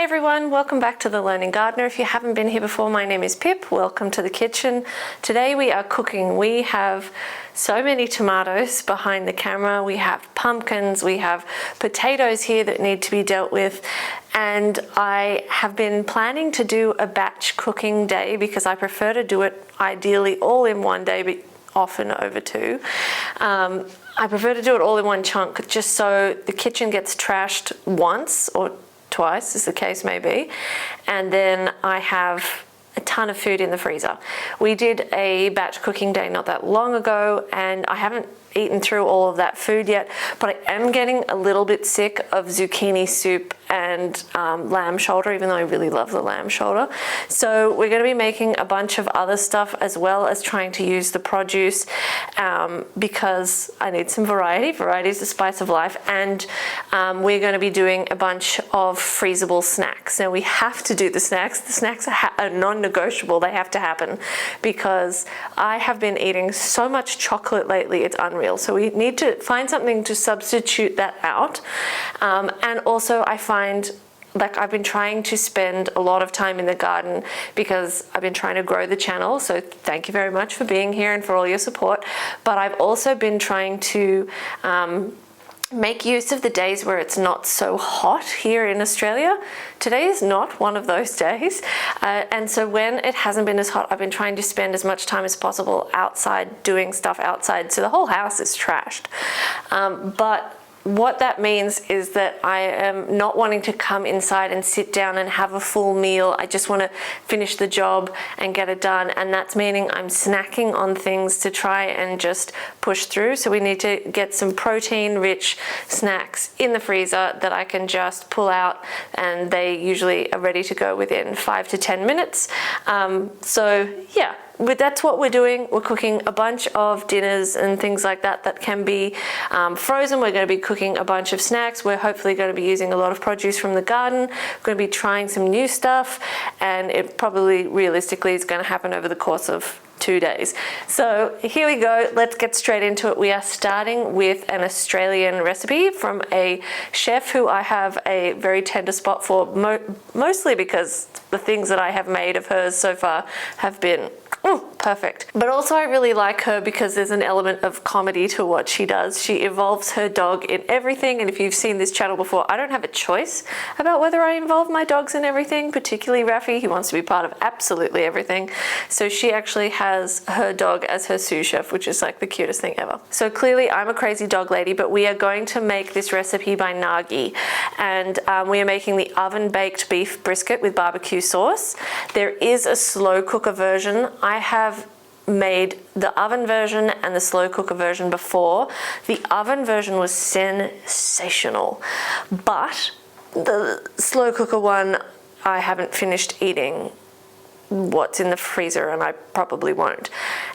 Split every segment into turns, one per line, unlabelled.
Hi everyone, welcome back to The Learning Gardener. If you haven't been here before, my name is Pip. Welcome to the kitchen. Today we are cooking. We have so many tomatoes behind the camera. We have pumpkins, we have potatoes here that need to be dealt with. And I have been planning to do a batch cooking day because I prefer to do it ideally all in one day, but often over two. I prefer to do it all in one chunk just so the kitchen gets trashed once or twice, as the case may be, and then I have a ton of food in the freezer. We did a batch cooking day not that long ago and I haven't eaten through all of that food yet, but I am getting a little bit sick of zucchini soup and lamb shoulder, even though I really love the lamb shoulder. So we're going to be making a bunch of other stuff as well as trying to use the produce because I need some variety. Variety is the spice of life, and we're going to be doing a bunch of freezable snacks. Now we have to do the snacks. The snacks are non-negotiable. They have to happen because I have been eating so much chocolate lately, it's unreal. So we need to find something to substitute that out. And also I find like I've been trying to spend a lot of time in the garden because I've been trying to grow the channel. So thank you very much for being here and for all your support. But I've also been trying to make use of the days where it's not so hot here in Australia. Today is not one of those days. And so when it hasn't been as hot, I've been trying to spend as much time as possible outside doing stuff outside. So the whole house is trashed. But what that means is that I am not wanting to come inside and sit down and have a full meal. I just want to finish the job and get it done. And that's meaning I'm snacking on things to try and just push through. So we need to get some protein-rich snacks in the freezer that I can just pull out, and they usually are ready to go within 5 to 10 minutes. So yeah. But that's what we're doing. We're cooking a bunch of dinners and things like that that can be frozen. We're going to be cooking a bunch of snacks. We're hopefully going to be using a lot of produce from the garden. We're going to be trying some new stuff, and it probably realistically is going to happen over the course of 2 days. So here we go. Let's get straight into it. We are starting with an Australian recipe from a chef who I have a very tender spot for, mostly because the things that I have made of hers so far have been perfect. But also I really like her because there's an element of comedy to what she does. She involves her dog in everything, and if you've seen this channel before, I don't have a choice about whether I involve my dogs in everything, particularly Raffy. He wants to be part of absolutely everything. So she actually has her dog as her sous chef, which is like the cutest thing ever. So clearly I'm a crazy dog lady, but we are going to make this recipe by Nagi, and we are making the oven baked beef brisket with barbecue sauce. There is a slow cooker version. I have made the oven version and the slow cooker version before. The oven version was sensational, but the slow cooker one, I haven't finished eating what's in the freezer, and I probably won't.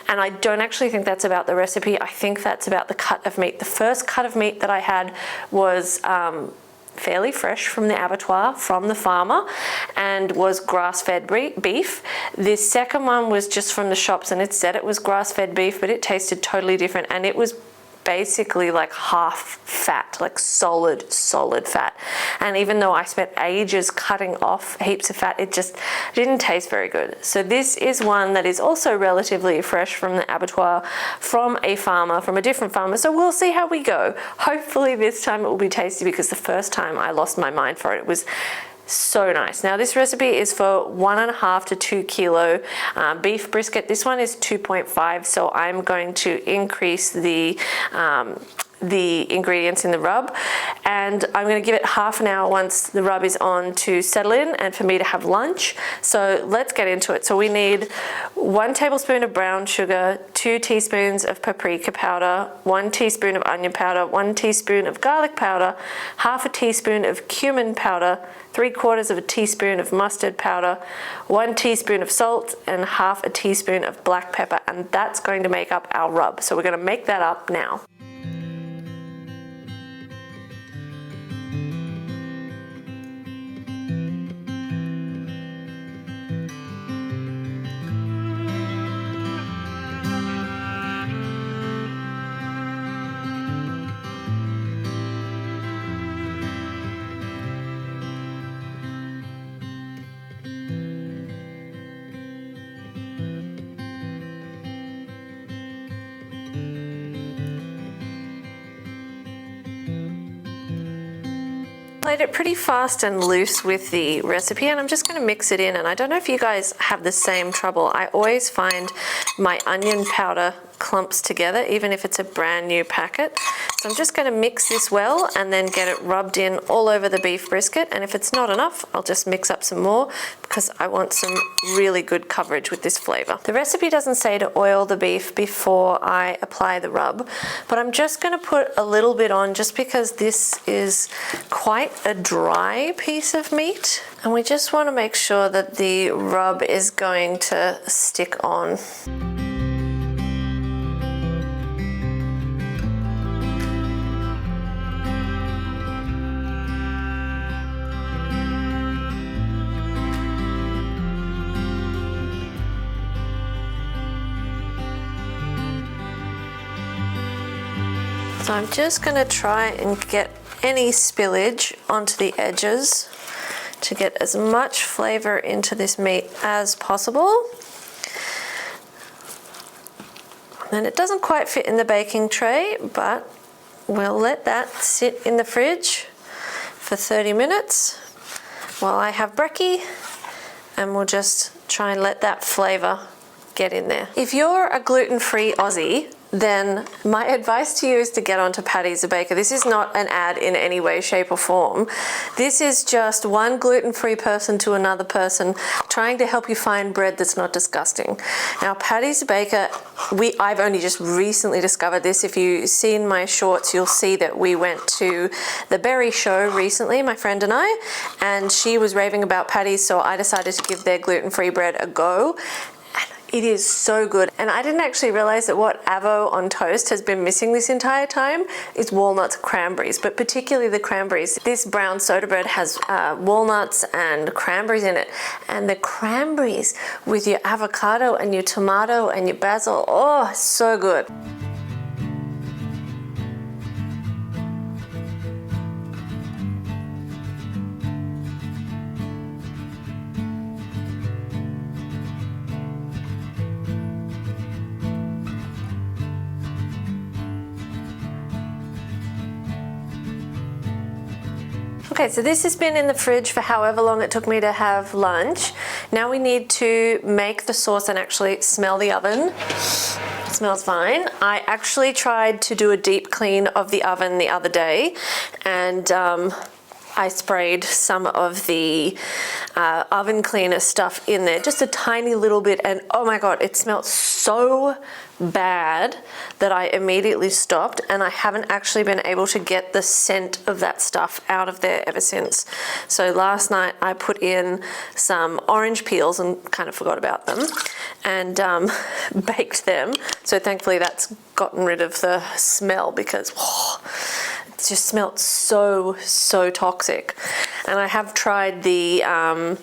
And I don't actually think that's about the recipe. I think that's about the cut of meat. The first cut of meat that I had was fairly fresh from the abattoir, from the farmer, and was grass-fed beef. This second one was just from the shops, and it said it was grass-fed beef, but it tasted totally different, and it was basically like half fat, like solid fat. And even though I spent ages cutting off heaps of fat, it just didn't taste very good. So this is one that is also relatively fresh from the abattoir, from a farmer, from a different farmer. So we'll see how we go. Hopefully this time it will be tasty, because the first time I lost my mind for it. It was so nice. Now this recipe is for 1.5 to 2 kilo beef brisket. This one is 2.5, so I'm going to increase the ingredients in the rub, and I'm going to give it half an hour once the rub is on to settle in and for me to have lunch. So let's get into it. So we need 1 tablespoon of brown sugar, 2 teaspoons of paprika powder, 1 teaspoon of onion powder, 1 teaspoon of garlic powder, half a teaspoon of cumin powder, 3/4 of a teaspoon of mustard powder, 1 teaspoon of salt, and half a teaspoon of black pepper, and that's going to make up our rub. So we're going to make that up now. played it pretty fast and loose with the recipe, and I'm just going to mix it in. And I don't know if you guys have the same trouble. I always find my onion powder clumps together, even if it's a brand new packet. So I'm just going to mix this well and then get it rubbed in all over the beef brisket. And if it's not enough, I'll just mix up some more because I want some really good coverage with this flavor. The recipe doesn't say to oil the beef before I apply the rub, but I'm just going to put a little bit on just because this is quite a dry piece of meat. And we just want to make sure that the rub is going to stick on. So I'm just going to try and get any spillage onto the edges to get as much flavor into this meat as possible. And it doesn't quite fit in the baking tray, but we'll let that sit in the fridge for 30 minutes while I have brekkie, and we'll just try and let that flavor get in there. If you're a gluten-free Aussie, then my advice to you is to get onto Paddy's the Baker. This is not an ad in any way, shape or form. This is just one gluten-free person to another person trying to help you find bread that's not disgusting. Now, Paddy's the Baker, I've only just recently discovered this. If you've seen my shorts, you'll see that we went to the Berry show recently, my friend and I, and she was raving about Paddy's, so I decided to give their gluten-free bread a go. It is so good. And I didn't actually realize that what avo on toast has been missing this entire time is walnuts, cranberries, but particularly the cranberries. This brown soda bread has walnuts and cranberries in it. And the cranberries with your avocado and your tomato and your basil, oh, so good. Okay, so this has been in the fridge for however long it took me to have lunch. Now we need to make the sauce and actually smell the oven. It smells fine. I actually tried to do a deep clean of the oven the other day, and I sprayed some of the oven cleaner stuff in there, just a tiny little bit, and oh my God, it smelled so bad that I immediately stopped, and I haven't actually been able to get the scent of that stuff out of there ever since. So last night I put in some orange peels and kind of forgot about them, and baked them. So thankfully that's gotten rid of the smell, because it just smelled so toxic. And I have tried the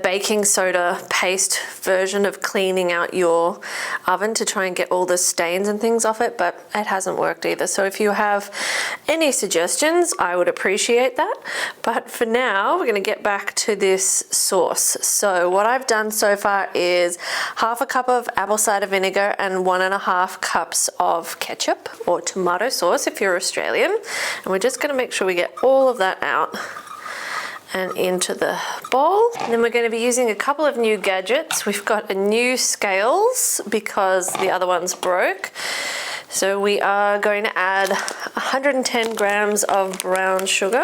baking soda paste version of cleaning out your oven to try and get all the stains and things off it, but it hasn't worked either. So if you have any suggestions, I would appreciate that. But for now, we're going to get back to this sauce. So what I've done so far is half a cup of apple cider vinegar and 1.5 cups of ketchup or tomato sauce if you're Australian. And we're just going to make sure we get all of that out and into the bowl. And then we're going to be using a couple of new gadgets. We've got a new scales because the other ones broke. So we are going to add 110 grams of brown sugar.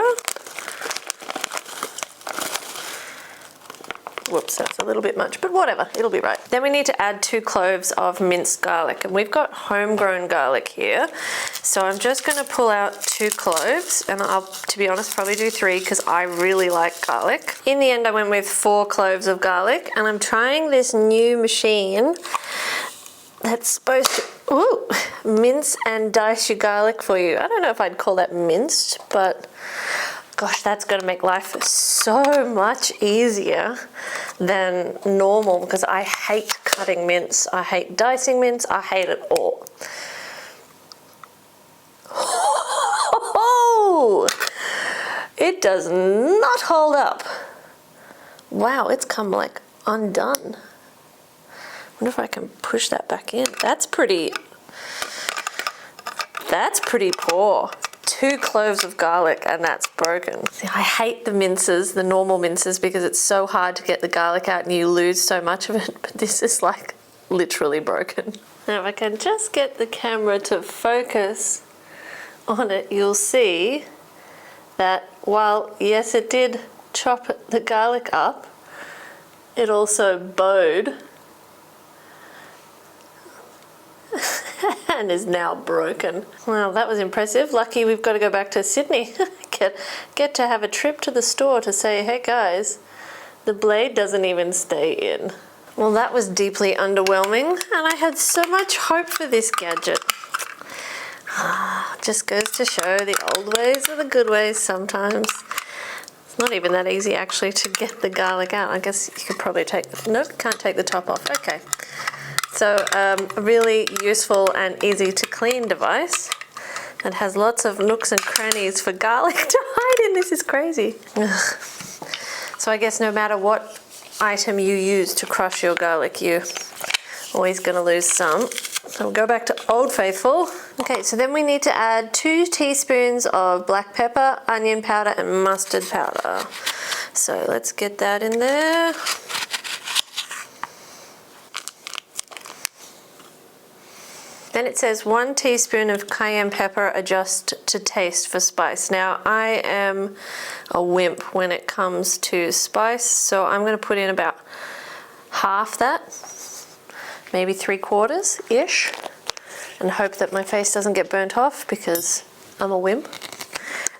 Whoops, that's a little bit much, but whatever, it'll be right. Then we need to add 2 cloves of minced garlic, and we've got homegrown garlic here. So I'm just going to pull out 2 cloves, and I'll, to be honest, probably do 3 because I really like garlic. In the end, I went with 4 cloves of garlic, and I'm trying this new machine that's supposed to mince and dice your garlic for you. I don't know if I'd call that minced, but gosh, that's going to make life so much easier than normal, because I hate cutting mince. I hate dicing mince. I hate it all. Oh, it does not hold up. Wow, it's come like undone. I wonder if I can push that back in. That's pretty poor. 2 cloves of garlic, and that's broken. See, I hate the minces, the normal minces, because it's so hard to get the garlic out and you lose so much of it, but this is like literally broken. Now if I can just get the camera to focus on it, you'll see that while, yes, it did chop the garlic up, it also bowed and is now broken. Well, that was impressive. Lucky we've got to go back to Sydney. get to have a trip to the store to say, hey guys, the blade doesn't even stay in. Well, that was deeply underwhelming, and I had so much hope for this gadget. Just goes to show the old ways are the good ways sometimes. It's not even that easy actually to get the garlic out. I guess you could probably nope, can't take the top off. Okay. So a really useful and easy to clean device that has lots of nooks and crannies for garlic to hide in. This is crazy. So I guess no matter what item you use to crush your garlic, you're always going to lose some. So we'll go back to Old Faithful. Okay, so then we need to add 2 teaspoons of black pepper, onion powder, and mustard powder. So let's get that in there. Then it says 1 teaspoon of cayenne pepper, adjust to taste for spice. Now I am a wimp when it comes to spice, so I'm going to put in about half that, maybe 3/4-ish, and hope that my face doesn't get burnt off because I'm a wimp.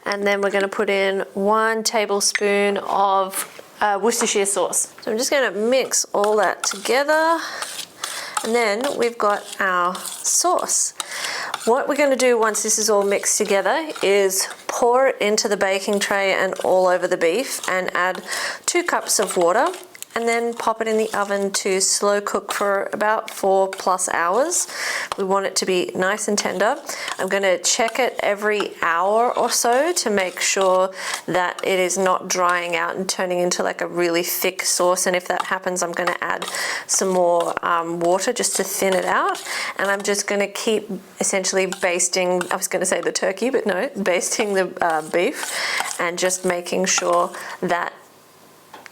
And then we're going to put in 1 tablespoon of Worcestershire sauce. So I'm just going to mix all that together. And then we've got our sauce. What we're going to do once this is all mixed together is pour it into the baking tray and all over the beef, and add 2 cups of water, and then pop it in the oven to slow cook for about 4+ hours. We want it to be nice and tender. I'm going to check it every hour or so to make sure that it is not drying out and turning into like a really thick sauce, and if that happens I'm going to add some more water just to thin it out. And I'm just going to keep essentially basting, I was going to say the turkey, but no, basting the beef, and just making sure that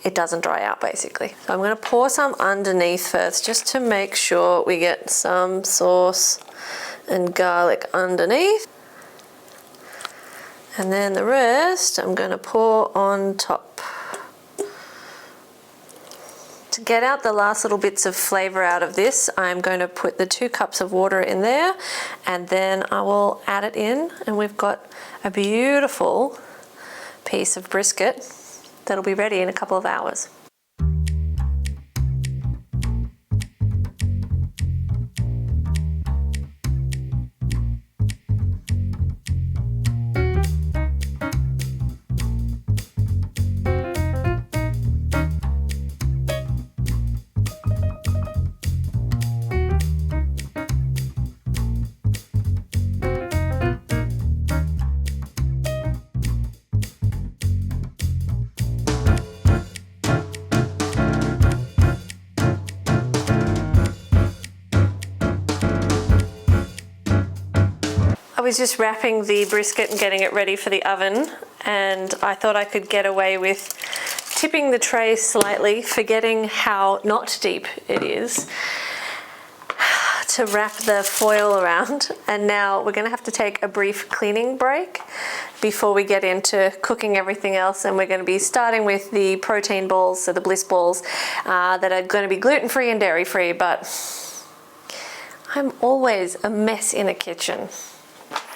it doesn't dry out basically. So I'm going to pour some underneath first just to make sure we get some sauce and garlic underneath. And then the rest I'm going to pour on top. To get out the last little bits of flavor out of this, I'm going to put the 2 cups of water in there, and then I will add it in, and we've got a beautiful piece of brisket that'll be ready in a couple of hours. I was just wrapping the brisket and getting it ready for the oven, and I thought I could get away with tipping the tray slightly, forgetting how not deep it is, to wrap the foil around. And now we're going to have to take a brief cleaning break before we get into cooking everything else, and we're going to be starting with the protein balls, so the bliss balls that are going to be gluten-free and dairy-free, but I'm always a mess in a kitchen.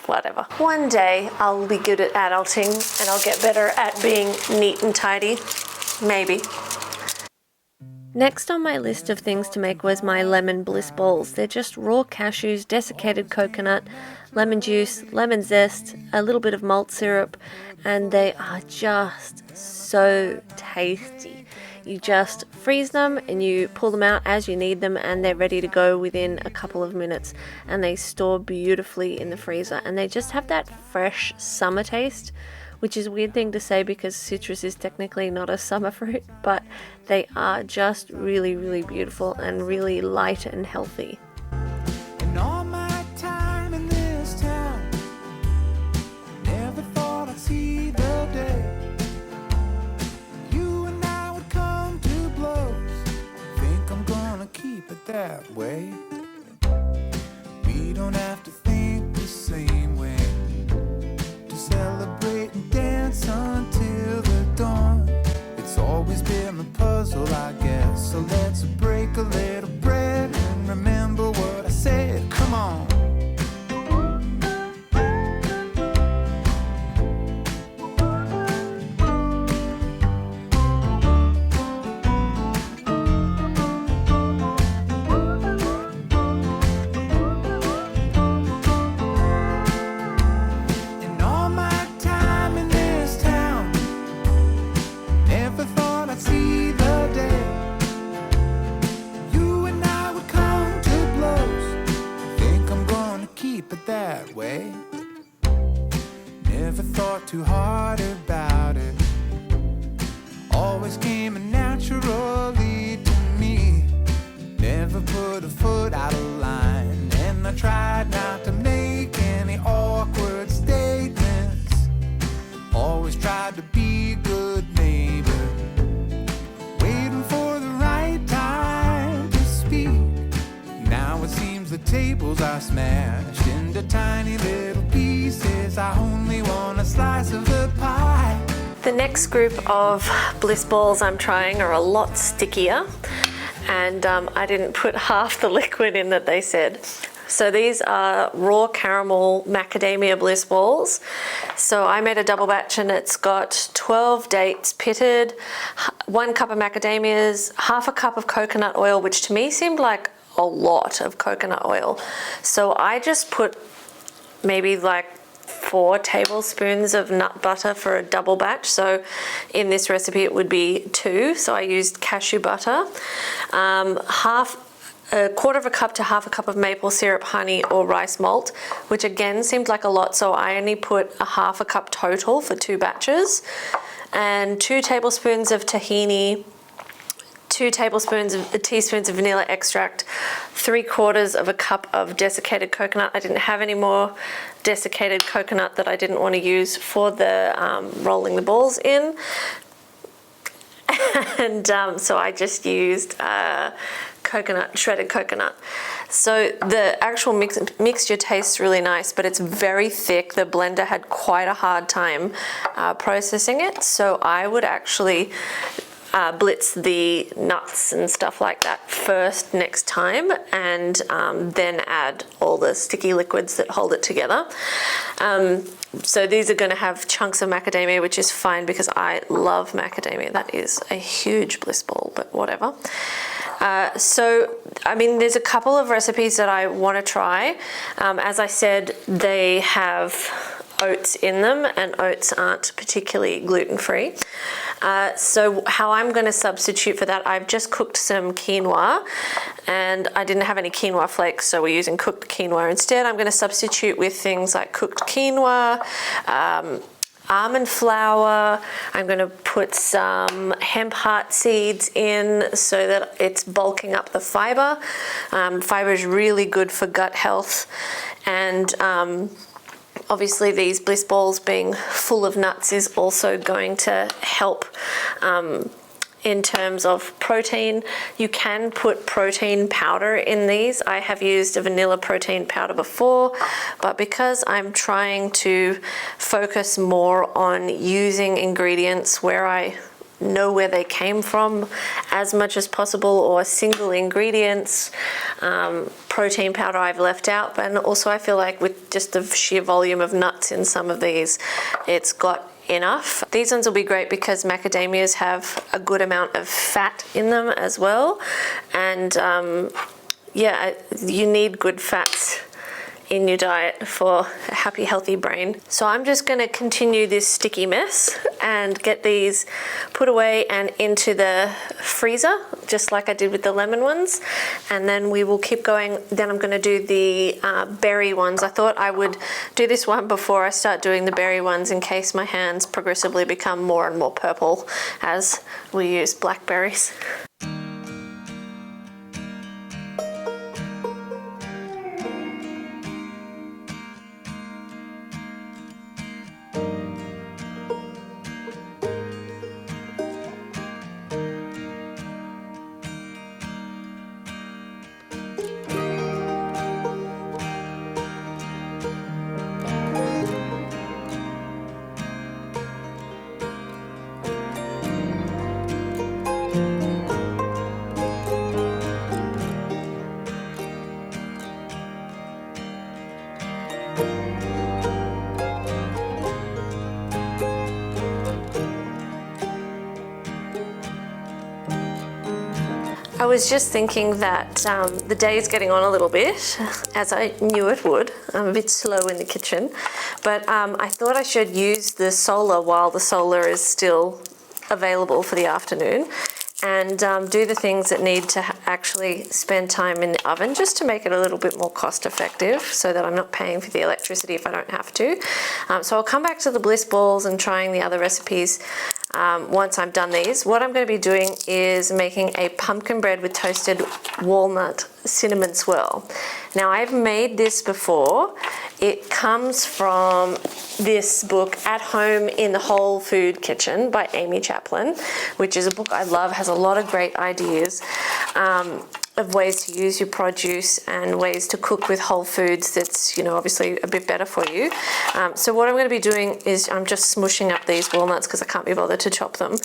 Whatever. One day I'll be good at adulting and I'll get better at being neat and tidy. Maybe. Next on my list of things to make was my lemon bliss balls. They're just raw cashews, desiccated coconut, lemon juice, lemon zest, a little bit of malt syrup, and they are just so tasty. You just freeze them and you pull them out as you need them, and they're ready to go within a couple of minutes, and they store beautifully in the freezer, and they just have that fresh summer taste, which is a weird thing to say because citrus is technically not a summer fruit, but they are just really, really beautiful and really light and healthy.
In all my time in this town, that way. We don't have to think the same way to celebrate and dance until the dawn. It's always been a puzzle, I guess. So let's break a little bread and remember what I said. Come on. That way, never thought too hard about it. Always came naturally to me. Never put a foot out of line, and I tried not to make any awkward statements. Always tried to be a good neighbor, waiting for the right time to speak. Now it seems the tables are smashed into tiny little pieces. I only want a slice of the pie.
The next group of bliss balls I'm trying are a lot stickier, and I didn't put half the liquid in that they said. So these are raw caramel macadamia bliss balls. So I made a double batch and it's got 12 dates pitted, 1 cup of macadamias, half a cup of coconut oil, which to me seemed like a lot of coconut oil. So I just put maybe like 4 tablespoons of nut butter for a double batch. So in this recipe it would be 2. So I used cashew butter, a quarter of a cup to half a cup of maple syrup, honey or rice malt, which again seemed like a lot. So I only put a half a cup total for 2 batches, and 2 tablespoons of tahini, 2 teaspoons of vanilla extract, 3/4 of a cup of desiccated coconut. I didn't have any more desiccated coconut that I didn't want to use for the rolling the balls in. And so I just used shredded coconut. So the actual mixture tastes really nice, but it's very thick. The blender had quite a hard time processing it. So I would actually blitz the nuts and stuff like that first next time, and then add all the sticky liquids that hold it together. So these are going to have chunks of macadamia, which is fine because I love macadamia. That is a huge bliss ball, but whatever. So, I mean, there's a couple of recipes that I want to try. As I said, they have oats in them, and oats aren't particularly gluten-free. So how I'm going to substitute for that, I've just cooked some quinoa, and I didn't have any quinoa flakes, so we're using cooked quinoa instead. I'm going to substitute with things like cooked quinoa, almond flour. I'm going to put some hemp heart seeds in so that it's bulking up the fiber. Fiber is really good for gut health, and obviously these bliss balls being full of nuts is also going to help in terms of protein. You can put protein powder in these. I have used a vanilla protein powder before, but because I'm trying to focus more on using ingredients where I know where they came from as much as possible, or single ingredients, protein powder I've left out. But also I feel like with just the sheer volume of nuts in some of these, it's got enough. These ones will be great because macadamias have a good amount of fat in them as well, and yeah, you need good fats in your diet for a happy, healthy brain. So I'm just going to continue this sticky mess and get these put away and into the freezer, just like I did with the lemon ones. And then we will keep going. Then I'm going to do the berry ones. I thought I would do this one before I start doing the berry ones in case my hands progressively become more and more purple as we use blackberries. I was just thinking that the day is getting on a little bit, as I knew it would. I'm a bit slow in the kitchen, but I thought I should use the solar while the solar is still available for the afternoon, and do the things that need to actually spend time in the oven, just to make it a little bit more cost effective, so that I'm not paying for the electricity if I don't have to. So I'll come back to the bliss balls and trying the other recipes once I've done these. What I'm going to be doing is making a pumpkin bread with toasted walnut cinnamon swirl. Now, I've made this before. It comes from this book, At Home in the Whole Food Kitchen by Amy Chaplin, which is a book I love, has a lot of great ideas of ways to use your produce and ways to cook with whole foods that's, you know, obviously a bit better for you. So what I'm going to be doing is I'm just smushing up these walnuts because I can't be bothered to chop them.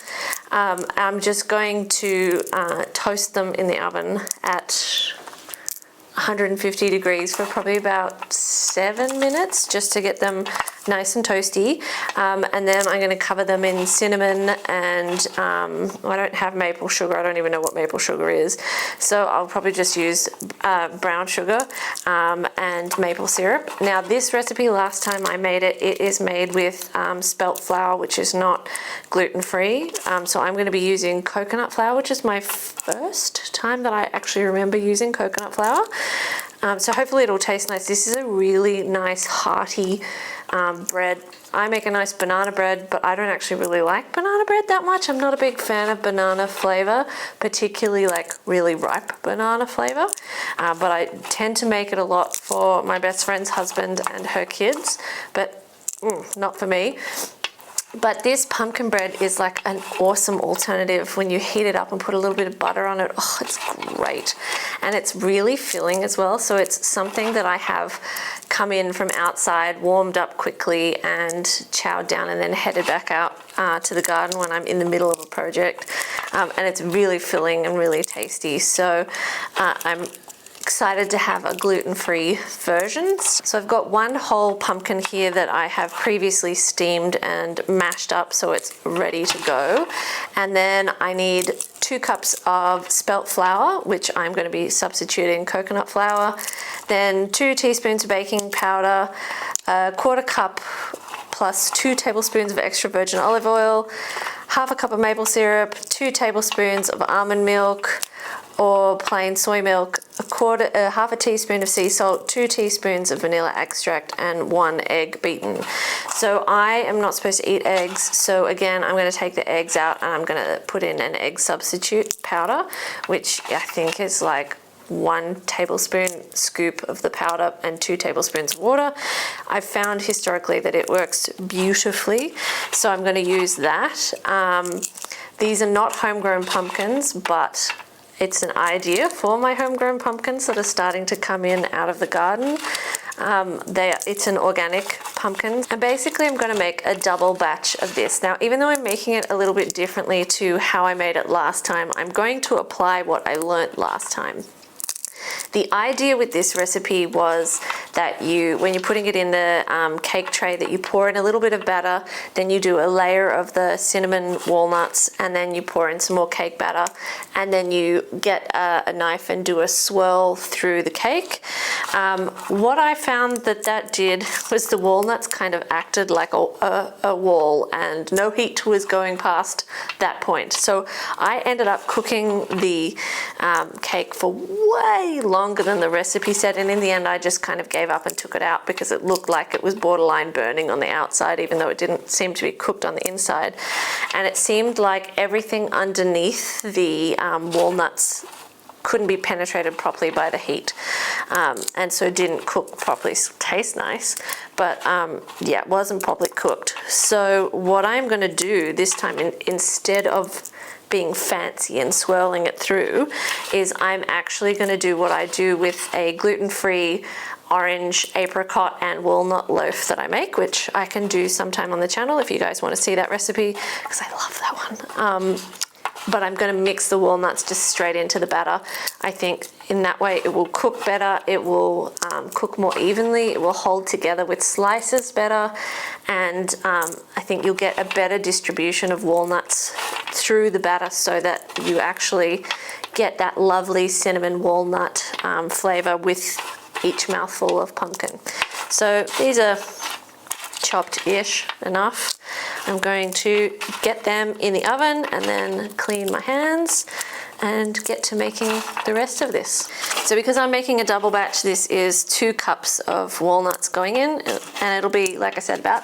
I'm just going to toast them in the oven at 150 degrees for probably about 7 minutes, just to get them nice and toasty. And then I'm going to cover them in cinnamon and I don't have maple sugar. I don't even know what maple sugar is. So I'll probably just use brown sugar and maple syrup. Now, this recipe, last time I made it, it is made with spelt flour, which is not gluten-free. So I'm going to be using coconut flour, which is my first time that I actually remember using coconut flour. So hopefully it'll taste nice. This is a really nice hearty bread. I make a nice banana bread, but I don't actually really like banana bread that much. I'm not a big fan of banana flavor, particularly like really ripe banana flavor. But I tend to make it a lot for my best friend's husband and her kids, but not for me. But this pumpkin bread is like an awesome alternative when you heat it up and put a little bit of butter on it. Oh, it's great. And it's really filling as well. So it's something that I have come in from outside, warmed up quickly and chowed down, and then headed back out to the garden when I'm in the middle of a project. And it's really filling and really tasty. So I'm excited to have a gluten-free version. So I've got one whole pumpkin here that I have previously steamed and mashed up, so it's ready to go. And then I need 2 cups of spelt flour, which I'm going to be substituting coconut flour. Then 2 teaspoons of baking powder, a 1/4 cup plus 2 tablespoons of extra virgin olive oil, 1/2 cup of maple syrup, 2 tablespoons of almond milk or plain soy milk, 1/2 teaspoon of sea salt, 2 teaspoons of vanilla extract, and 1 egg beaten. So I am not supposed to eat eggs, so again I'm going to take the eggs out and I'm going to put in an egg substitute powder, which I think is like 1 tablespoon scoop of the powder and 2 tablespoons of water. I've found historically that it works beautifully, so I'm going to use that. These are not homegrown pumpkins, but it's an idea for my homegrown pumpkins that are starting to come in out of the garden. It's an organic pumpkin, and basically I'm going to make a double batch of this. Now, even though I'm making it a little bit differently to how I made it last time, I'm going to apply what I learnt last time. The idea with this recipe was that when you're putting it in the cake tray, that you pour in a little bit of batter, then you do a layer of the cinnamon walnuts, and then you pour in some more cake batter, and then you get a knife and do a swirl through the cake. What I found that did was the walnuts kind of acted like a wall, and no heat was going past that point. So I ended up cooking the cake for way longer than the recipe said, and in the end I just kind of gave up and took it out because it looked like it was borderline burning on the outside, even though it didn't seem to be cooked on the inside. And it seemed like everything underneath the walnuts couldn't be penetrated properly by the heat, and so didn't cook properly. Taste nice, but yeah, it wasn't properly cooked. So what I'm going to do this time, instead of being fancy and swirling it through, is I'm actually going to do what I do with a gluten-free orange, apricot and walnut loaf that I make, which I can do sometime on the channel if you guys want to see that recipe, because I love that one. But I'm going to mix the walnuts just straight into the batter. I think in that way it will cook better, it will cook more evenly, it will hold together with slices better, and I think you'll get a better distribution of walnuts through the batter so that you actually get that lovely cinnamon walnut flavor with each mouthful of pumpkin. So these are chopped-ish enough. I'm going to get them in the oven and then clean my hands and get to making the rest of this. So because I'm making a double batch, this is 2 cups of walnuts going in, and it'll be, like I said, about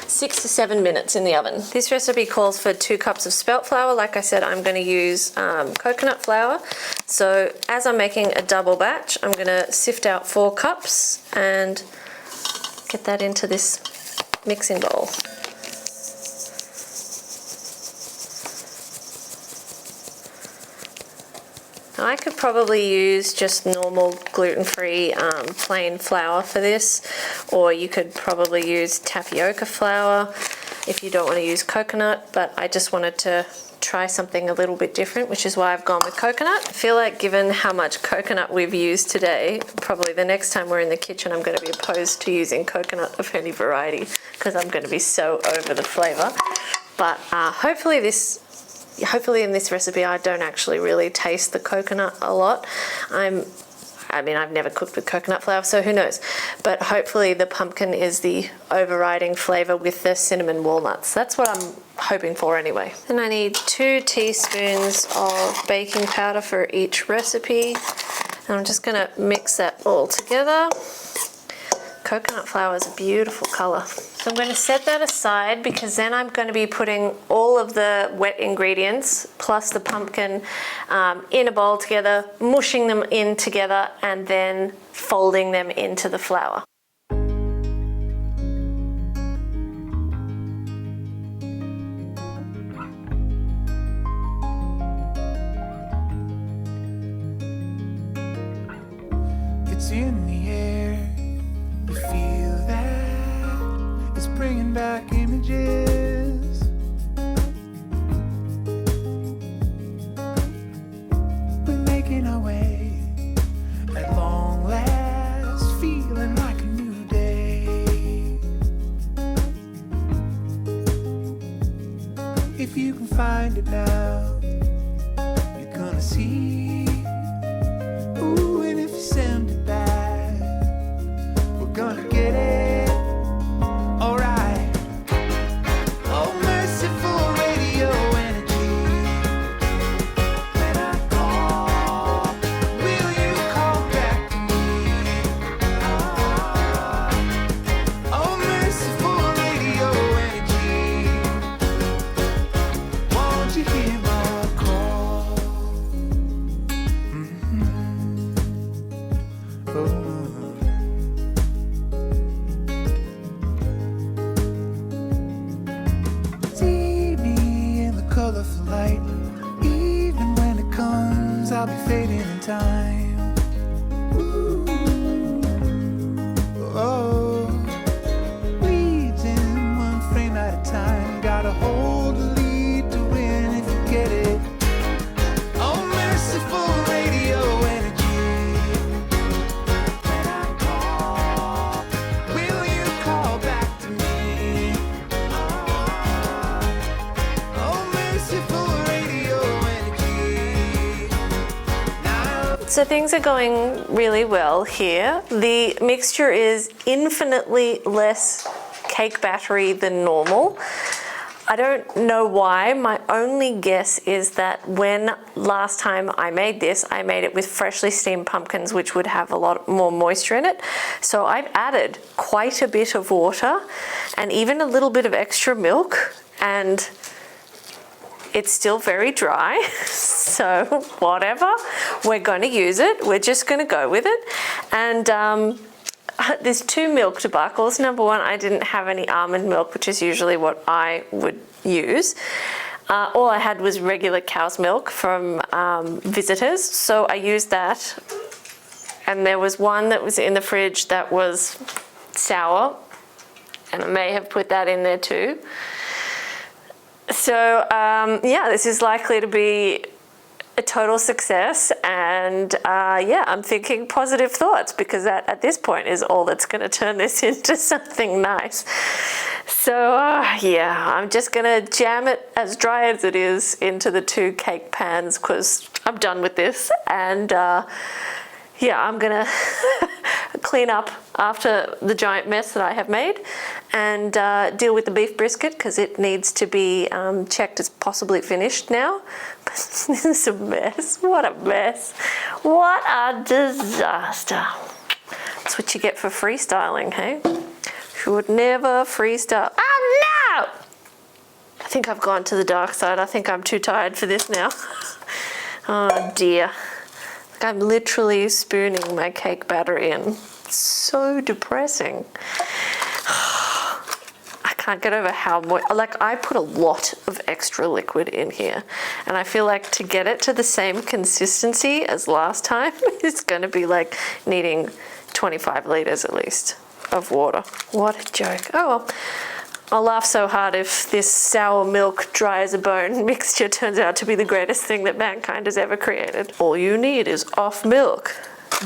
6 to 7 minutes in the oven. This recipe calls for 2 cups of spelt flour. Like I said, I'm going to use coconut flour. So as I'm making a double batch, I'm going to sift out 4 cups and get that into this mixing bowl. I could probably use just normal gluten-free plain flour for this, or you could probably use tapioca flour if you don't want to use coconut, but I just wanted to try something a little bit different, which is why I've gone with coconut. I feel like given how much coconut we've used today, probably the next time we're in the kitchen I'm going to be opposed to using coconut of any variety because I'm going to be so over the flavour. But hopefully in this recipe I don't actually really taste the coconut a lot. I mean, I've never cooked with coconut flour, so who knows? But hopefully the pumpkin is the overriding flavour with the cinnamon walnuts. That's what I'm hoping for anyway. Then I need 2 teaspoons of baking powder for each recipe. And I'm just going to mix that all together. Coconut flour is a beautiful colour. So I'm going to set that aside because then I'm going to be putting all of the wet ingredients plus the pumpkin in a bowl together, mushing them in together and then folding them into the flour.
It's in the air, you feel that, it's bringing back images. We're making our way, at long last, feeling like a new day. If you can find it now, you're gonna see. Ooh, and if you send it back, we're gonna get it. Alright. Oh, merciful radio energy. When I call, will you call back to me? Oh, merciful radio energy. Won't you hear my call? See me in the colorful light. Even when it comes, I'll be fading in time. Ooh. Oh, leads in one frame at a time. Gotta hold the lead to win if you get it. Oh, merciful radio energy. When I call, will you call back to me? Oh, merciful radio energy. Now
So things are going really well here. The mixture is infinitely less cake battery than normal. I don't know why. My only guess is that when last time I made this, I made it with freshly steamed pumpkins, which would have a lot more moisture in it. So I've added quite a bit of water and even a little bit of extra milk, and it's still very dry. So whatever, we're going to use it. We're just going to go with it. And there's 2 milk debacles. Number one, I didn't have any almond milk, which is usually what I would use. All I had was regular cow's milk from visitors, so I used that. And there was one that was in the fridge that was sour, and I may have put that in there too. So yeah, this is likely to be a total success, and yeah, I'm thinking positive thoughts because that at this point is all that's going to turn this into something nice. So yeah, I'm just going to jam it as dry as it is into the 2 cake pans because I'm done with this, and yeah, I'm gonna clean up after the giant mess that I have made and deal with the beef brisket because it needs to be checked as possibly finished now. But this is a mess. What a mess. What a disaster. That's what you get for freestyling, hey? You would never freestyle. Oh no! I think I've gone to the dark side. I think I'm too tired for this now. Oh dear. I'm literally spooning my cake batter in. It's so depressing. I can't get over how much, like I put a lot of extra liquid in here, and I feel like to get it to the same consistency as last time, it's gonna be like needing 25 liters at least of water. What a joke. Oh well. I'll laugh so hard if this sour milk, dry as a bone mixture turns out to be the greatest thing that mankind has ever created. All you need is off milk,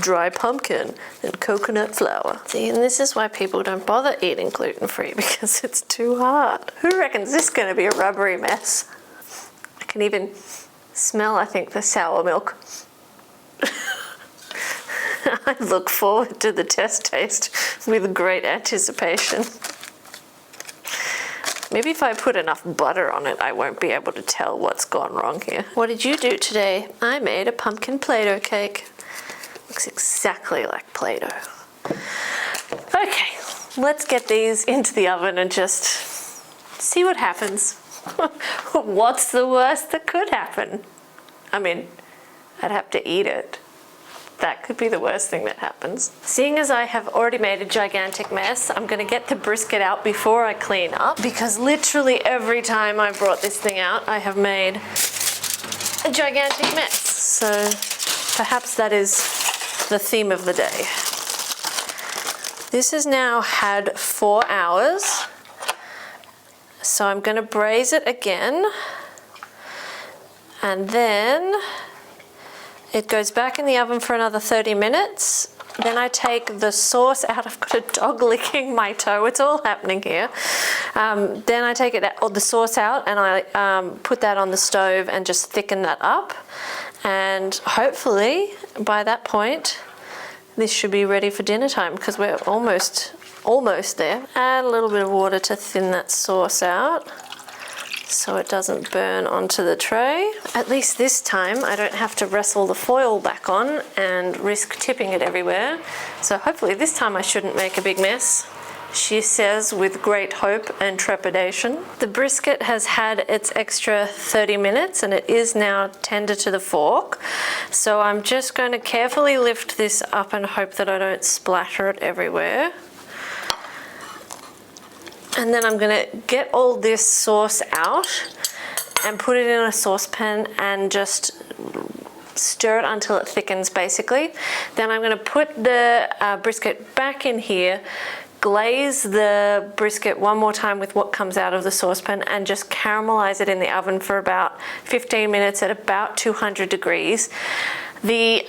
dry pumpkin, and coconut flour. See, and this is why people don't bother eating gluten-free, because it's too hard. Who reckons this is going to be a rubbery mess? I can even smell, I think, the sour milk. I look forward to the test taste with great anticipation. Maybe if I put enough butter on it, I won't be able to tell what's gone wrong here. What did you do today? I made a pumpkin Play-Doh cake. Looks exactly like Play-Doh. Okay, let's get these into the oven and just see what happens. What's the worst that could happen? I mean, I'd have to eat it. That could be the worst thing that happens. Seeing as I have already made a gigantic mess, I'm gonna get the brisket out before I clean up, because literally every time I brought this thing out, I have made a gigantic mess. So perhaps that is the theme of the day. This has now had 4 hours. So I'm gonna braise it again, and then it goes back in the oven for another 30 minutes. Then I take the sauce out. I've got a dog licking my toe. It's all happening here. Then I take the sauce out and I put that on the stove and just thicken that up. And hopefully by that point, this should be ready for dinner time because we're almost there. Add a little bit of water to thin that sauce out, so it doesn't burn onto the tray. At least this time I don't have to wrestle the foil back on and risk tipping it everywhere. So hopefully this time I shouldn't make a big mess, she says with great hope and trepidation. The brisket has had its extra 30 minutes and it is now tender to the fork. So I'm just going to carefully lift this up and hope that I don't splatter it everywhere. And then I'm gonna get all this sauce out and put it in a saucepan and just stir it until it thickens basically. Then I'm gonna put the brisket back in here, glaze the brisket one more time with what comes out of the saucepan and just caramelize it in the oven for about 15 minutes at about 200 degrees. The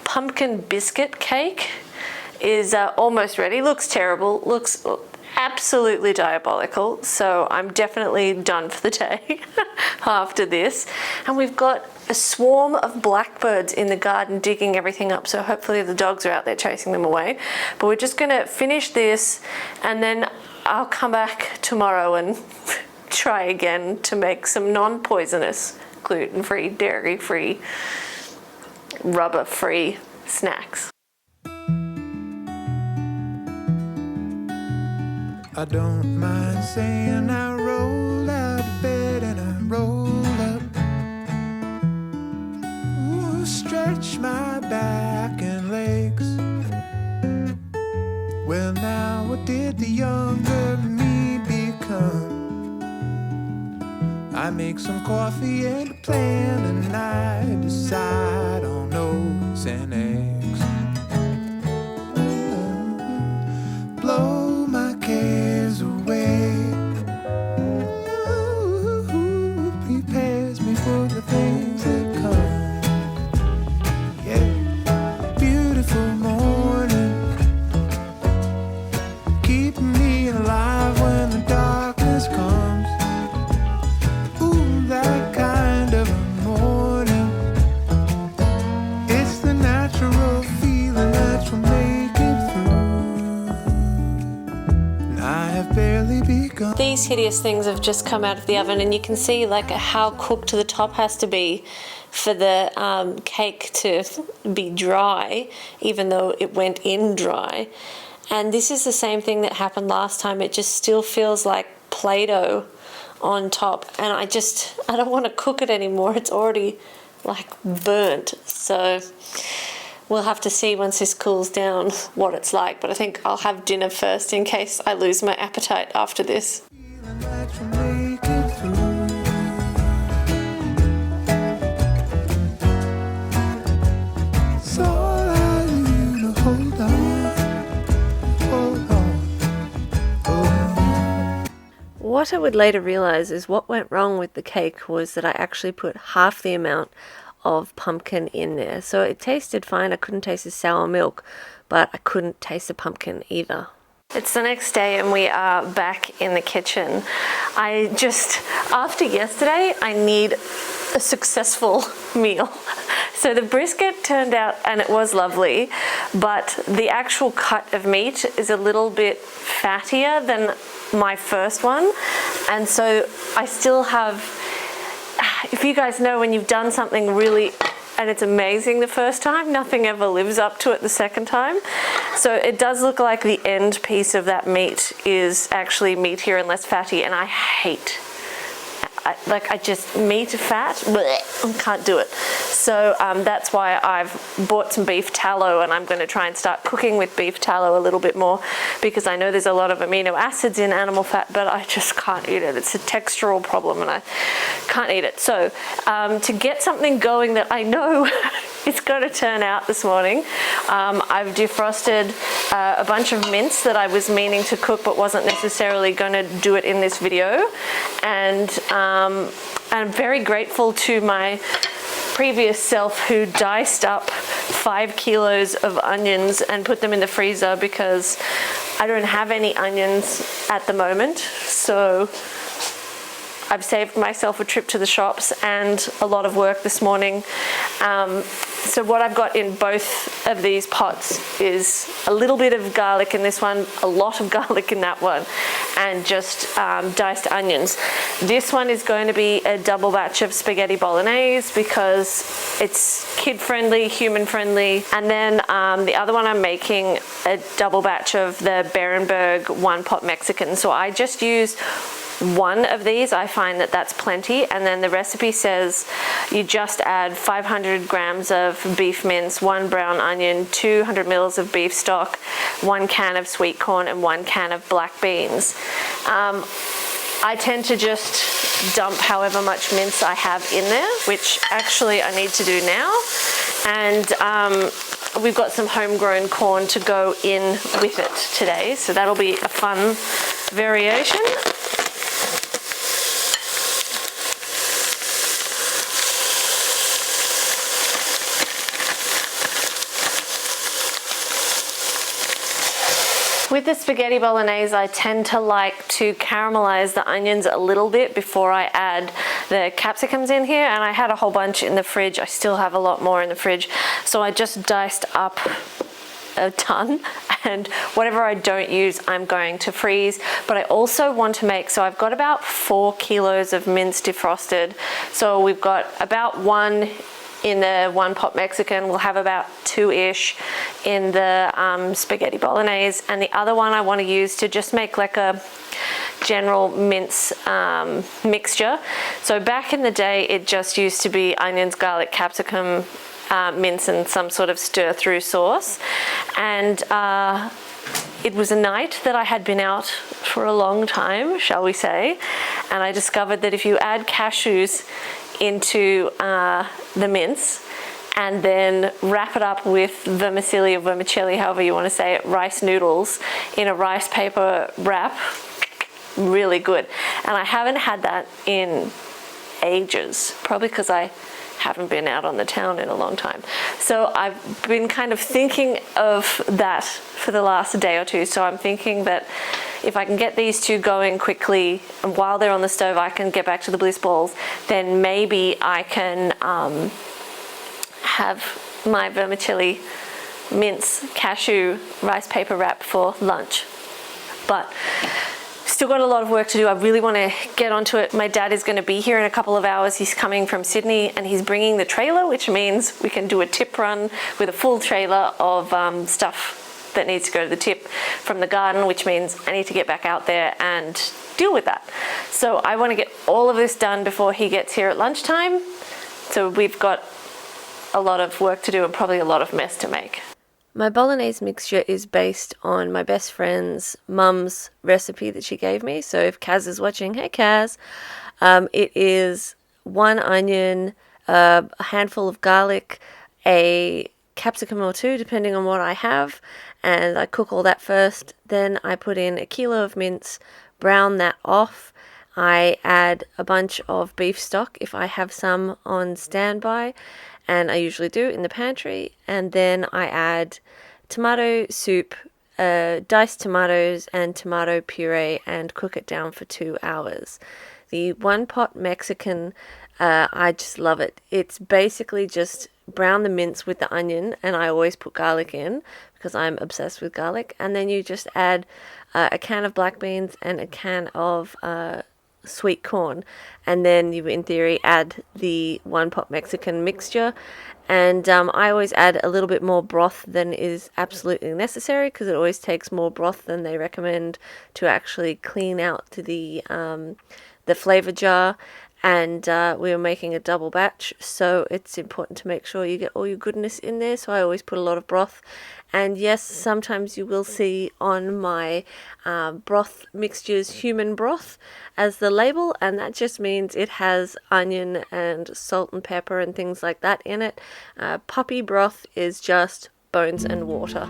pumpkin biscuit cake is almost ready. Looks terrible, looks absolutely diabolical, so I'm definitely done for the day after this. And we've got a swarm of blackbirds in the garden digging everything up, so hopefully the dogs are out there chasing them away. But we're just gonna finish this and then I'll come back tomorrow and try again to make some non-poisonous, gluten-free, dairy-free, rubber-free snacks.
I don't mind saying I rolled out of bed and I rolled up. Ooh, stretch my back and legs. Well, now what did the younger me become? I make some coffee and a plan and I decide on oats and eggs. Blow my cares away. Ooh, prepares me for the things that come.
these hideous things have just come out of the oven, and you can see like how cooked the top has to be for the cake to be dry, even though it went in dry. And this is the same thing that happened last time. It just still feels like Play-Doh on top, and I don't want to cook it anymore. It's already like burnt. So we'll have to see once this cools down what it's like, but I think I'll have dinner first in case I lose my appetite after this.
Feeling that you'll make it through. It's all I need to hold on, hold on.
What I would later realize is what went wrong with the cake was that I actually put half the amount of pumpkin in there. So it tasted fine. I couldn't taste the sour milk, but I couldn't taste the pumpkin either. It's the next day and we are back in the kitchen. After yesterday, I need a successful meal. So the brisket turned out, and it was lovely, but the actual cut of meat is a little bit fattier than my first one. And so I still have, if you guys know, when you've done something really and it's amazing the first time, nothing ever lives up to it the second time. So it does look like the end piece of that meat is actually meatier and less fatty, and I hate meat fat, bleh, I can't do it. So that's why I've bought some beef tallow, and I'm going to try and start cooking with beef tallow a little bit more, because I know there's a lot of amino acids in animal fat, but I just can't eat it. It's a textural problem and I can't eat it. So to get something going that I know it's going to turn out this morning, I've defrosted a bunch of mince that I was meaning to cook but wasn't necessarily going to do it in this video. And I'm very grateful to my previous self who diced up 5 kilos of onions and put them in the freezer, because I don't have any onions at the moment. So I've saved myself a trip to the shops and a lot of work this morning. So what I've got in both of these pots is a little bit of garlic in this one, a lot of garlic in that one, and just diced onions. This one is going to be a double batch of spaghetti bolognese because it's kid-friendly, human-friendly. And then the other one, I'm making a double batch of the Berenberg one-pot Mexican. So I just use one of these. I find that that's plenty, and then the recipe says you just add 500 grams of beef mince, 1 brown onion, 200 mils of beef stock, 1 can of sweet corn, and 1 can of black beans. I tend to just dump however much mince I have in there, which actually I need to do now. And we've got some homegrown corn to go in with it today, so that'll be a fun variation. With the spaghetti bolognese, I tend to like to caramelize the onions a little bit before I add the capsicums in here, and I had a whole bunch in the fridge. I still have a lot more in the fridge, so I just diced up a ton, and whatever I don't use I'm going to freeze. But I also want to make, so I've got about 4 kilos of mince defrosted, so we've got about 1 in the one-pot Mexican. We'll have about 2-ish in the spaghetti bolognese, and the other one I want to use to just make like a general mince mixture. So back in the day, it just used to be onions, garlic, capsicum, mince, and some sort of stir-through sauce. And it was a night that I had been out for a long time, shall we say, and I discovered that if you add cashews into the mince and then wrap it up with vermicelli or vermicelli, however you want to say it, rice noodles in a rice paper wrap, really good. And I haven't had that in ages, probably because I haven't been out on the town in a long time. So I've been kind of thinking of that for the last day or two. So I'm thinking that if I can get these two going quickly, and while they're on the stove I can get back to the bliss balls, then maybe I can have my vermicelli mince cashew rice paper wrap for lunch. But still got a lot of work to do. I really want to get onto it. My dad is going to be here in a couple of hours. He's coming from Sydney and he's bringing the trailer, which means we can do a tip run with a full trailer of stuff that needs to go to the tip from the garden, which means I need to get back out there and deal with that. So I want to get all of this done before he gets here at lunchtime. So we've got a lot of work to do and probably a lot of mess to make. My bolognese mixture is based on my best friend's mum's recipe that she gave me. So if Kaz is watching, hey Kaz, it is 1 onion, a handful of garlic, a capsicum or 2 depending on what I have, and I cook all that first. Then I put in a kilo of mince, brown that off. I add a bunch of beef stock if I have some on standby, and I usually do in the pantry. And then I add tomato soup, diced tomatoes and tomato puree, and cook it down for 2 hours. The one pot Mexican, I just love it. It's basically just brown the mince with the onion, and I always put garlic in because I'm obsessed with garlic. And then you just add a can of black beans and a can of sweet corn, and then you in theory add the one pot Mexican mixture. And I always add a little bit more broth than is absolutely necessary because it always takes more broth than they recommend to actually clean out the flavor jar. And we were making a double batch, so it's important to make sure you get all your goodness in there. So I always put a lot of broth. And yes, sometimes you will see on my broth mixtures human broth as the label, and that just means it has onion and salt and pepper and things like that in it. Puppy broth is just bones and water.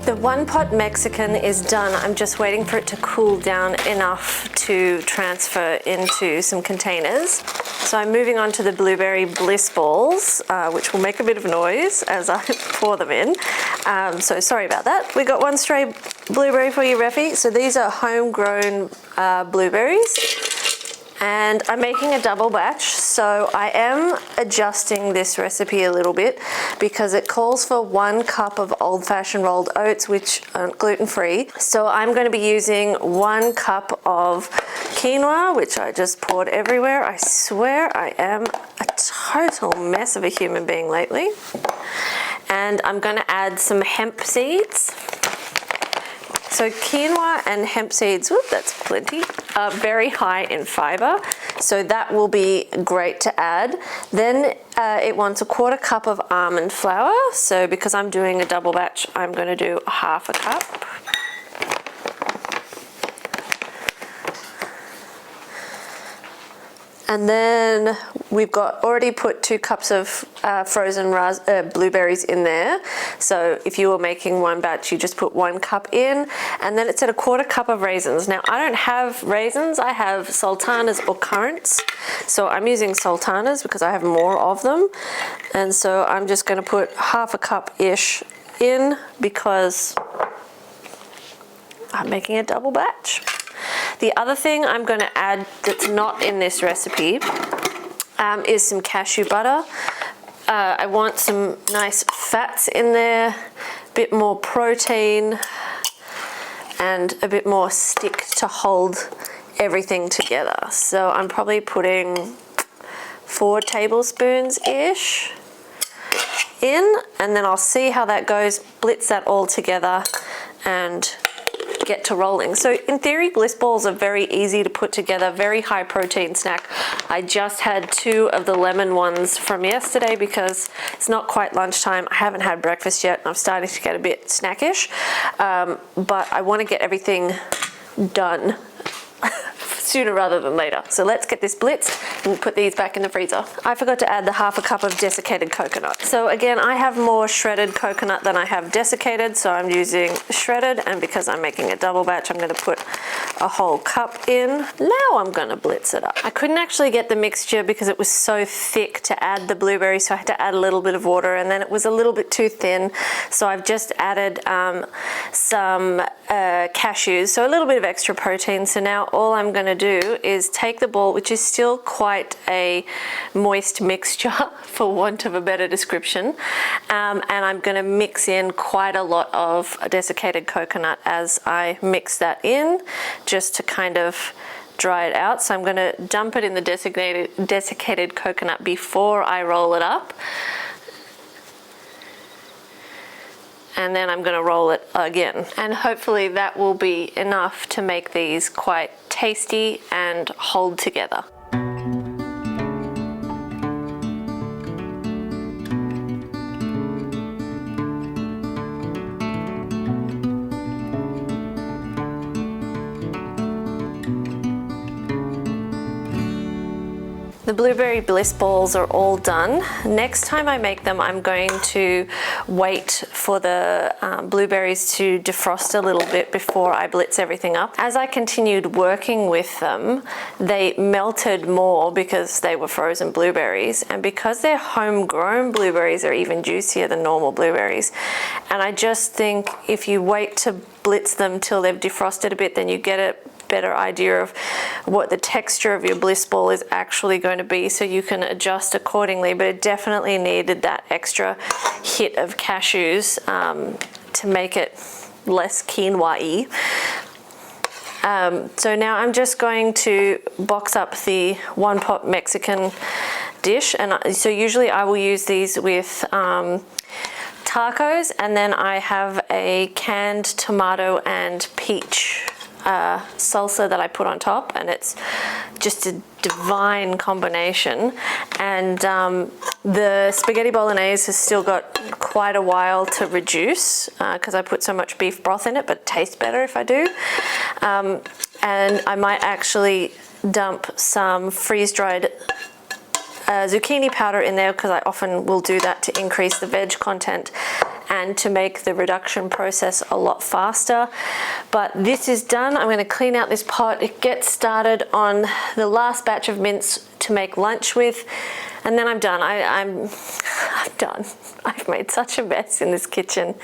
The one pot Mexican is done. I'm just waiting for it to cool down enough to transfer into some containers. So I'm moving on to the blueberry bliss balls, which will make a bit of noise as I pour them in. So sorry about that. We got one stray blueberry for you, Refi. So these are homegrown blueberries. And I'm making a double batch, so I am adjusting this recipe a little bit because it calls for 1 cup of old-fashioned rolled oats, which aren't gluten-free. So I'm going to be using 1 cup of quinoa, which I just poured everywhere. I swear I am a total mess of a human being lately. And I'm going to add some hemp seeds. So quinoa and hemp seeds, whoop, that's plenty, are very high in fiber, so that will be great to add. Then it wants 1/4 cup of almond flour, so because I'm doing a double batch, I'm going to do 1/2 cup. And then we've got already put 2 cups of frozen blueberries in there. So if you were making one batch, you just put 1 cup in, and then it's at a 1/4 cup of raisins. Now I don't have raisins, I have sultanas or currants. So I'm using sultanas because I have more of them. And so I'm just gonna put 1/2 cup-ish in because I'm making a double batch. The other thing I'm going to add that's not in this recipe is some cashew butter. I want some nice fats in there, a bit more protein, and a bit more stick to hold everything together. So I'm probably putting 4 tablespoons-ish in, and then I'll see how that goes, blitz that all together, and get to rolling. So in theory, bliss balls are very easy to put together, very high protein snack. I just had 2 of the lemon ones from yesterday because it's not quite lunchtime. I haven't had breakfast yet and I'm starting to get a bit snackish, but I want to get everything done sooner rather than later. So let's get this blitzed and we'll put these back in the freezer. I forgot to add the 1/2 cup of desiccated coconut. So again, I have more shredded coconut than I have desiccated, so I'm using shredded, and because I'm making a double batch, I'm going to put a whole cup in. Now I'm going to blitz it up. I couldn't actually get the mixture because it was so thick to add the blueberries, so I had to add a little bit of water, and then it was a little bit too thin, so I've just added some cashews, so a little bit of extra protein. So now all I'm going to do is take the ball, which is still quite a moist mixture for want of a better description, and I'm going to mix in quite a lot of desiccated coconut as I mix that in, just to kind of dry it out. So I'm going to dump it in the desiccated coconut before I roll it up, and then I'm going to roll it again, and hopefully that will be enough to make these quite tasty and hold together. The blueberry bliss balls are all done. Next time I make them, I'm going to wait for the blueberries to defrost a little bit before I blitz everything up. As I continued working with them, they melted more because they were frozen blueberries, and because they're homegrown blueberries, are even juicier than normal blueberries. And I just think if you wait to blitz them till they've defrosted a bit, then you get a better idea of what the texture of your bliss ball is actually going to be, so you can adjust accordingly. But it definitely needed that extra hit of cashews to make it less quinoa-y. So now I'm just going to box up the one pot Mexican dish, and so usually I will use these with tacos, and then I have a canned tomato and peach salsa that I put on top, and it's just a divine combination. And the spaghetti bolognese has still got quite a while to reduce because I put so much beef broth in it, but it tastes better if I do. And I might actually dump some freeze-dried zucchini powder in there, because I often will do that to increase the veg content and to make the reduction process a lot faster. But this is done. I'm going to clean out this pot, get started on the last batch of mince to make lunch with, and then I'm done. I'm done. I've made such a mess in this kitchen,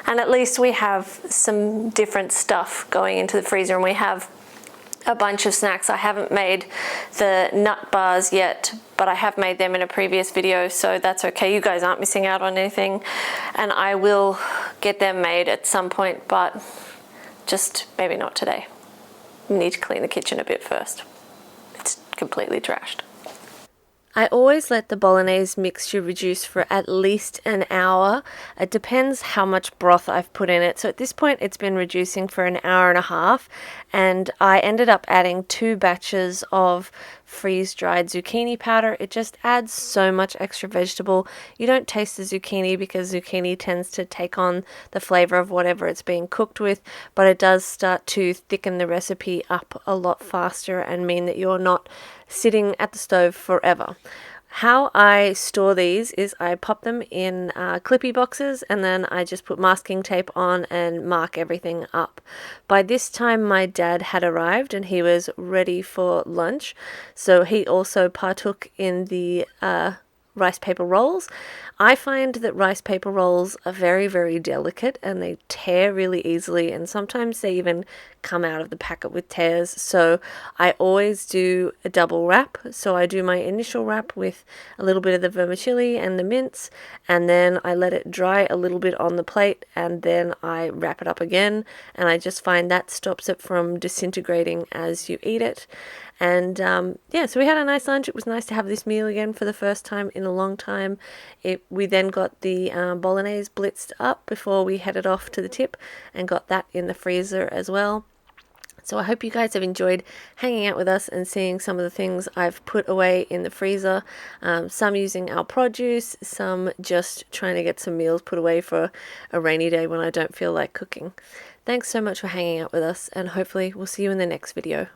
and at least we have some different stuff going into the freezer, and we have a bunch of snacks. I haven't made the nut bars yet, but I have made them in a previous video, so that's okay. You guys aren't missing out on anything, and I will get them made at some point, but just maybe not today. We need to clean the kitchen a bit first. It's completely trashed. I always let the bolognese mixture reduce for at least an hour. It depends how much broth I've put in it. So at this point it's been reducing for an hour and a half, and I ended up adding 2 batches of freeze-dried zucchini powder. It just adds so much extra vegetable. You don't taste the zucchini because zucchini tends to take on the flavor of whatever it's being cooked with, but it does start to thicken the recipe up a lot faster and mean that you're not sitting at the stove forever. How I store these is I pop them in clippy boxes, and then I just put masking tape on and mark everything up. By this time my dad had arrived and he was ready for lunch, so he also partook in the rice paper rolls. I find that rice paper rolls are very, very delicate and they tear really easily, and sometimes they even come out of the packet with tears. So I always do a double wrap. So I do my initial wrap with a little bit of the vermicelli and the mince, and then I let it dry a little bit on the plate, and then I wrap it up again, and I just find that stops it from disintegrating as you eat it. And yeah, so we had a nice lunch. It was nice to have this meal again for the first time in a long time. We then got the bolognese blitzed up before we headed off to the tip, and got that in the freezer as well. So I hope you guys have enjoyed hanging out with us and seeing some of the things I've put away in the freezer. Some using our produce, some just trying to get some meals put away for a rainy day when I don't feel like cooking. Thanks so much for hanging out with us, and hopefully we'll see you in the next video.